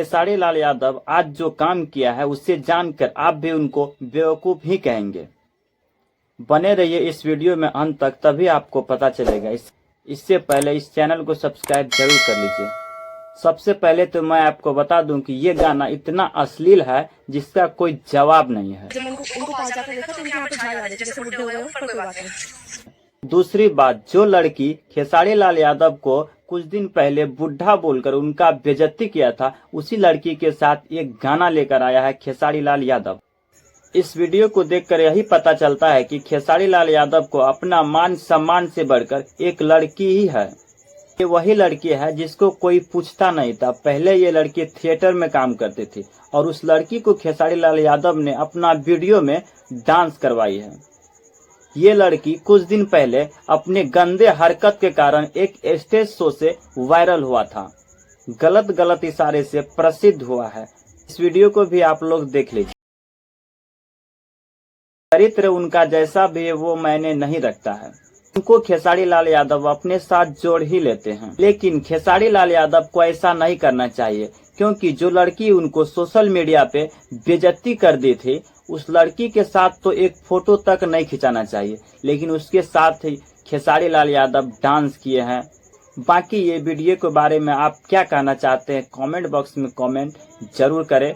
खेसारी लाल यादव आज जो काम किया है उससे जानकर आप भी उनको बेवकूफ ही कहेंगे। बने रहिए इस वीडियो में अंत तक, तभी आपको पता चलेगा। इससे पहले इस चैनल को सब्सक्राइब जरूर कर लीजिए। सबसे पहले तो मैं आपको बता दूं कि ये गाना इतना अश्लील है जिसका कोई जवाब नहीं है। जब उनको पास जाकर देखा तो उनके यहाँ पे झाग आ रहे थे, जैसे बुड्ढे हो गए हो, पर कोई बात नहीं। दूसरी बात, जो लड़की खेसारी लाल यादव को कुछ दिन पहले बुढ़ा बोलकर उनका बेइज्जती किया था, उसी लड़की के साथ एक गाना लेकर आया है खेसारी लाल यादव। इस वीडियो को देखकर यही पता चलता है कि खेसारी लाल यादव को अपना मान सम्मान से बढ़कर एक लड़की ही है। ये वही लड़की है जिसको कोई पूछता नहीं था। पहले ये लड़की थिएटर में काम करती थी और उस लड़की को खेसारी लाल यादव ने अपना वीडियो में डांस करवाई है। ये लड़की कुछ दिन पहले अपने गंदे हरकत के कारण एक स्टेज शो से वायरल हुआ था, गलत इशारे से प्रसिद्ध हुआ है। इस वीडियो को भी आप लोग देख लीजिए। चरित्र उनका जैसा भी है वो मायने नहीं रखता है। उनको खेसारी लाल यादव अपने साथ जोड़ ही लेते हैं, लेकिन खेसारी लाल यादव को ऐसा नहीं करना चाहिए, क्योंकि जो लड़की उनको सोशल मीडिया पे बेइज्जती कर दी थी, उस लड़की के साथ तो एक फोटो तक नहीं खिंचाना चाहिए, लेकिन उसके साथ ही खेसारी लाल यादव डांस किए हैं। बाकी ये वीडियो के बारे में आप क्या कहना चाहते हैं, कमेंट बॉक्स में कमेंट जरूर करें।